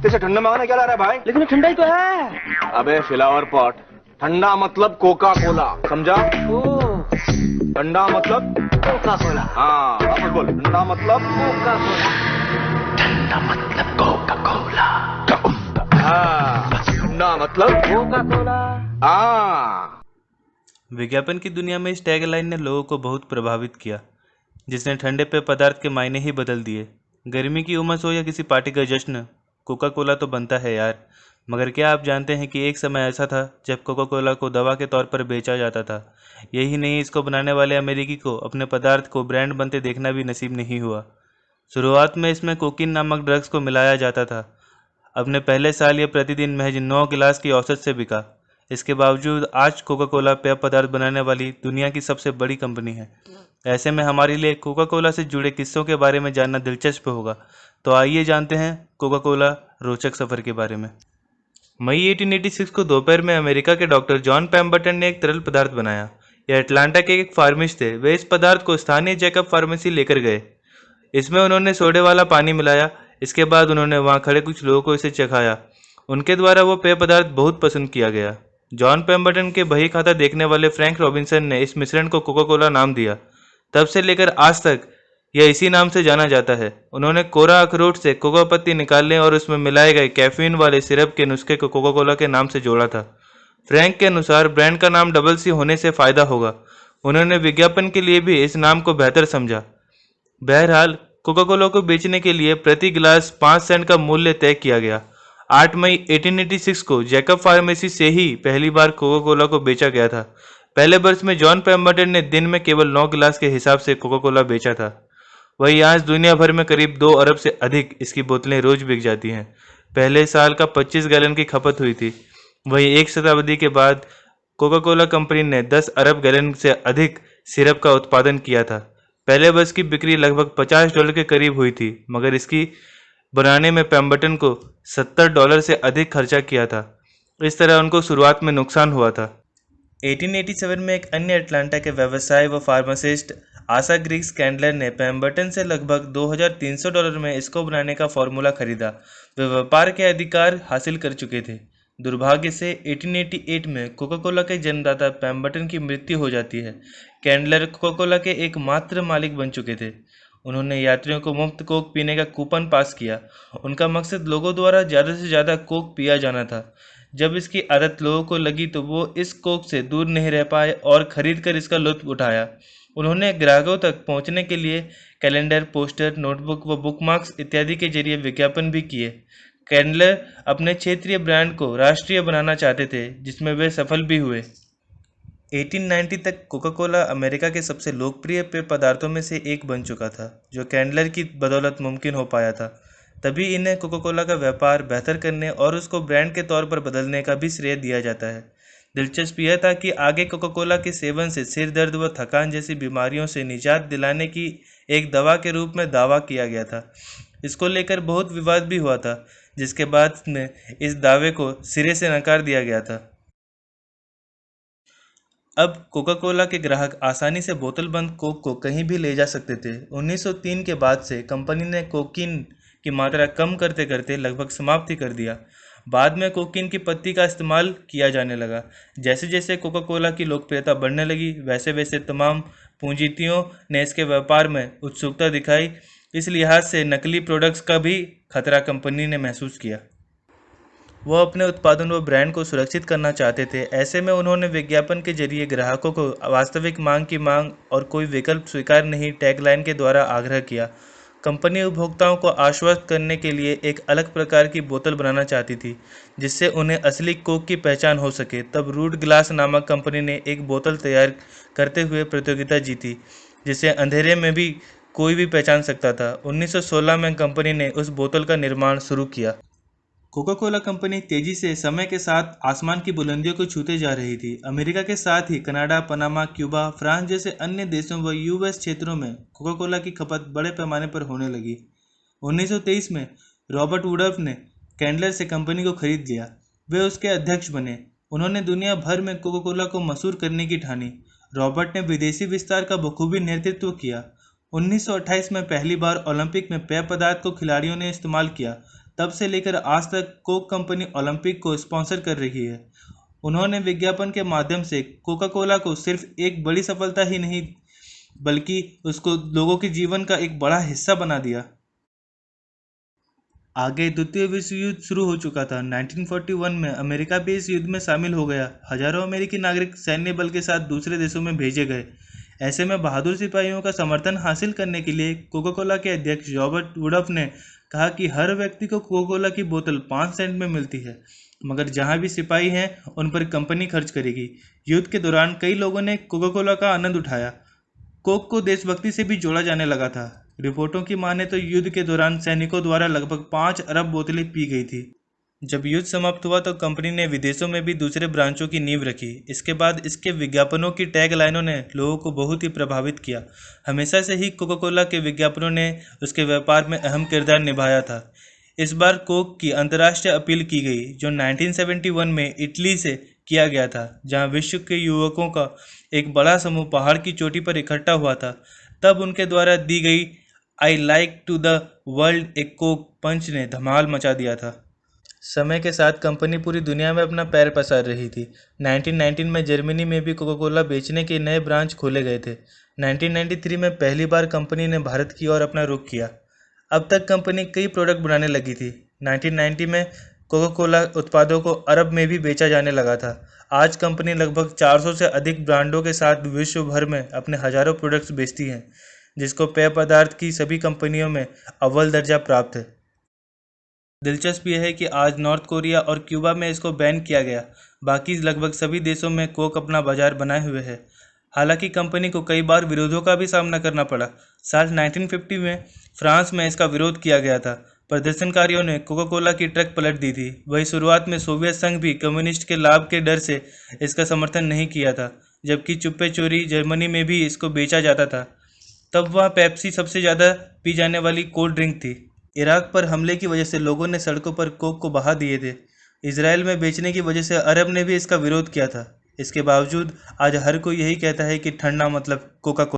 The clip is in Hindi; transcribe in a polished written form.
भागते से ठंडा मांगना क्या ला रहा है भाई? लेकिन ठंडा ही तो है। अबे फ्लावर पॉट, ठंडा मतलब कोका कोला, समझा? ठंडा मतलब कोका कोला। हाँ अब बोल, ठंडा मतलब कोका कोला। ठंडा मतलब कोका कोला। हाँ, ठंडा मतलब कोका कोला। हाँ। विज्ञापन की दुनिया में इस टैगलाइन ने लोगों को बहुत प्रभावित किया, जिसने ठंडे पेय पदार्थ के मायने ही बदल दिए। गर्मी की उमस हो या किसी पार्टी का जश्न, कोका कोला तो बनता है यार। मगर क्या आप जानते हैं कि एक समय ऐसा था जब कोका कोला को दवा के तौर पर बेचा जाता था। यही नहीं, इसको बनाने वाले अमेरिकी को अपने पदार्थ को ब्रांड बनते देखना भी नसीब नहीं हुआ। शुरुआत में इसमें कोकीन नामक ड्रग्स को मिलाया जाता था। अपने पहले साल ये प्रतिदिन महज 9 गिलास की औसत से बिका। इसके बावजूद आज कोका कोला पेय पदार्थ बनाने वाली दुनिया की सबसे बड़ी कंपनी है। ऐसे में हमारे लिए कोका कोला से जुड़े किस्सों के बारे में जानना दिलचस्प होगा, तो आइए जानते हैं कोका कोला रोचक सफ़र के बारे में। मई 1886 को दोपहर में अमेरिका के डॉक्टर जॉन पेम्बर्टन ने एक तरल पदार्थ बनाया। यह अटलांटा के एक फार्मिस्ट थे। वे इस पदार्थ को स्थानीय जैकब फार्मेसी लेकर गए। इसमें उन्होंने सोडे वाला पानी मिलाया। इसके बाद उन्होंने वहाँ खड़े कुछ लोगों को इसे चखाया। उनके द्वारा वो पेय पदार्थ बहुत पसंद किया गया। जॉन पेम्बर्टन के बही खाता देखने वाले फ्रैंक रॉबिन्सन ने इस मिश्रण को कोका कोला नाम दिया। तब से लेकर आज तक यह इसी नाम से जाना जाता है। उन्होंने कोरा अखरोट से कोका पत्ती निकालने और उसमें मिलाए गए कैफीन वाले सिरप के नुस्खे को कोका कोला के नाम से जोड़ा था। फ्रैंक के अनुसार ब्रांड का नाम डबल सी होने से फ़ायदा होगा। उन्होंने विज्ञापन के लिए भी इस नाम को बेहतर समझा। बहरहाल कोका कोला को बेचने के लिए प्रति गिलास 5 सेंट का मूल्य तय किया गया। 8 मई 1886 को जैकब फार्मेसी से ही पहली बार कोका कोला को बेचा गया था। पहले वर्ष में जॉन पेम्बर्टन ने दिन में केवल 9 गिलास के हिसाब से कोका कोला बेचा था। वहीं आज दुनिया भर में करीब 2 अरब से अधिक इसकी बोतलें रोज बिक जाती हैं। पहले साल का 25 गैलन की खपत हुई थी। वहीं एक शताब्दी के बाद कोका कोला कंपनी ने 10 अरब गैलन से अधिक सिरप का उत्पादन किया था। पहले वर्ष की बिक्री लगभग $50 के करीब हुई थी, मगर इसकी बनाने में पेम्बर्टन को $70 से अधिक खर्चा किया था। इस तरह उनको शुरुआत में नुकसान हुआ था। 1887 में एक अन्य अटलांटा के व्यवसाय व फार्मासिस्ट आशा ग्रीक्स कैंडलर ने पेम्बर्टन से लगभग $2300 में इसको बनाने का फॉर्मूला खरीदा। वे व्यापार के अधिकार हासिल कर चुके थे। दुर्भाग्य से 1888 में कोका कोला के जन्मदाता पेम्बर्टन की मृत्यु हो जाती है। कैंडलर कोका कोला के एकमात्र मालिक बन चुके थे। उन्होंने यात्रियों को मुफ्त कोक पीने का कूपन पास किया। उनका मकसद लोगों द्वारा ज़्यादा से ज़्यादा कोक पिया जाना था। जब इसकी आदत लोगों को लगी तो वो इस कोक से दूर नहीं रह पाए और खरीद कर इसका लुत्फ उठाया। उन्होंने ग्राहकों तक पहुंचने के लिए कैलेंडर, पोस्टर, नोटबुक व बुकमार्क्स इत्यादि के जरिए विज्ञापन भी किए। कैंडलर अपने क्षेत्रीय ब्रांड को राष्ट्रीय बनाना चाहते थे, जिसमें वे सफल भी हुए। 1890 तक कोका कोला अमेरिका के सबसे लोकप्रिय पेय पदार्थों में से एक बन चुका था, जो कैंडलर की बदौलत मुमकिन हो पाया था। तभी इन्हें कोका कोला का व्यापार बेहतर करने और उसको ब्रांड के तौर पर बदलने का भी श्रेय दिया जाता है। दिलचस्प यह था कि आगे कोका कोला के सेवन से सिर दर्द व थकान जैसी बीमारियों से निजात दिलाने की एक दवा के रूप में दावा किया गया था। इसको लेकर बहुत विवाद भी हुआ था, जिसके बाद में इस दावे को सिरे से नकार दिया गया था। अब कोका कोला के ग्राहक आसानी से बोतलबंद कोक को कहीं भी ले जा सकते थे। 1903 के बाद से कंपनी ने कोकीन की मात्रा कम करते करते लगभग समाप्त ही कर दिया। बाद में कोकीन की पत्ती का इस्तेमाल किया जाने लगा। जैसे जैसे कोका कोला की लोकप्रियता बढ़ने लगी, वैसे वैसे तमाम पूंजीतियों ने इसके व्यापार में उत्सुकता दिखाई। इस लिहाज से नकली प्रोडक्ट्स का भी खतरा कंपनी ने महसूस किया। वो अपने उत्पादन व ब्रांड को सुरक्षित करना चाहते थे। ऐसे में उन्होंने विज्ञापन के जरिए ग्राहकों को वास्तविक मांग की मांग और कोई विकल्प स्वीकार नहीं टैगलाइन के द्वारा आग्रह किया। कंपनी उपभोक्ताओं को आश्वस्त करने के लिए एक अलग प्रकार की बोतल बनाना चाहती थी, जिससे उन्हें असली कोक की पहचान हो सके। तब रूड ग्लास नामक कंपनी ने एक बोतल तैयार करते हुए प्रतियोगिता जीती, जिसे अंधेरे में भी कोई भी पहचान सकता था। 1916 में कंपनी ने उस बोतल का निर्माण शुरू किया। कोका कोला कंपनी तेजी से समय के साथ आसमान की बुलंदियों को छूते जा रही थी। अमेरिका के साथ ही कनाडा, पनामा, क्यूबा, फ्रांस जैसे अन्य देशों व यूएस क्षेत्रों में कोका कोला की खपत बड़े पैमाने पर होने लगी। 1923 में रॉबर्ट वुडर्फ ने कैंडलर से कंपनी को खरीद लिया। वे उसके अध्यक्ष बने। उन्होंने दुनिया भर में कोका कोला को मशहूर करने की ठानी। रॉबर्ट ने विदेशी विस्तार का बखूबी नेतृत्व किया। 1928 में पहली बार ओलंपिक में पेय पदार्थ को खिलाड़ियों ने इस्तेमाल किया। तब से लेकर आज तक कोक कंपनी ओलंपिक को स्पॉन्सर कर रही है। उन्होंने विज्ञापन के माध्यम से कोका कोला को सिर्फ एक बड़ी सफलता ही नहीं बल्कि उसको लोगों के जीवन का एक बड़ा हिस्सा बना दिया। आगे द्वितीय विश्व युद्ध शुरू हो चुका था। 1941 में अमेरिका भी इस युद्ध में शामिल हो गया। हजारों अमेरिकी नागरिक सैन्य बल के साथ दूसरे देशों में भेजे गए। ऐसे में बहादुर सिपाहियों का समर्थन हासिल करने के लिए कोका कोला के अध्यक्ष रॉबर्ट वुडफ ने कहा कि हर व्यक्ति को कोका कोला की बोतल 5 सेंट में मिलती है, मगर जहां भी सिपाही हैं उन पर कंपनी खर्च करेगी। युद्ध के दौरान कई लोगों ने कोका कोला का आनंद उठाया। कोक को देशभक्ति से भी जोड़ा जाने लगा था। रिपोर्टों की माने तो युद्ध के दौरान सैनिकों द्वारा लगभग 5 अरब बोतलें पी गई थी। जब युद्ध समाप्त हुआ तो कंपनी ने विदेशों में भी दूसरे ब्रांचों की नींव रखी। इसके बाद इसके विज्ञापनों की टैग लाइनों ने लोगों को बहुत ही प्रभावित किया। हमेशा से ही कोका कोला के विज्ञापनों ने उसके व्यापार में अहम किरदार निभाया था। इस बार कोक की अंतर्राष्ट्रीय अपील की गई, जो 1971 में इटली से किया गया था, जहां विश्व के युवकों का एक बड़ा समूह पहाड़ की चोटी पर इकट्ठा हुआ था। तब उनके द्वारा दी गई I like to the world एक कोक पंच ने धमाल मचा दिया था। समय के साथ कंपनी पूरी दुनिया में अपना पैर पसार रही थी। 1919 में जर्मनी में भी कोका कोला बेचने के नए ब्रांच खोले गए थे। 1993 में पहली बार कंपनी ने भारत की ओर अपना रुख किया। अब तक कंपनी कई प्रोडक्ट बनाने लगी थी। 1990 में कोका कोला उत्पादों को अरब में भी बेचा जाने लगा था। आज कंपनी लगभग 400 से अधिक ब्रांडों के साथ विश्व भर में अपने हजारों प्रोडक्ट्स बेचती हैं, जिसको पेय पदार्थ की सभी कंपनियों में अव्वल दर्जा प्राप्त है। दिलचस्प यह है कि आज नॉर्थ कोरिया और क्यूबा में इसको बैन किया गया। बाकी लगभग सभी देशों में कोक अपना बाजार बनाए हुए है। हालांकि कंपनी को कई बार विरोधों का भी सामना करना पड़ा। साल 1950 में फ्रांस में इसका विरोध किया गया था। प्रदर्शनकारियों ने कोका कोला की ट्रक पलट दी थी। वही शुरुआत में सोवियत संघ भी कम्युनिस्ट के लाभ के डर से इसका समर्थन नहीं किया था, जबकि चुप्पे चोरी जर्मनी में भी इसको बेचा जाता था। तब वह पेप्सी सबसे ज़्यादा पी जाने वाली कोल्ड ड्रिंक थी। इराक पर हमले की वजह से लोगों ने सड़कों पर कोक को बहा दिए थे। इसराइल में बेचने की वजह से अरब ने भी इसका विरोध किया था। इसके बावजूद आज हर कोई यही कहता है कि ठंडा मतलब कोका कोला।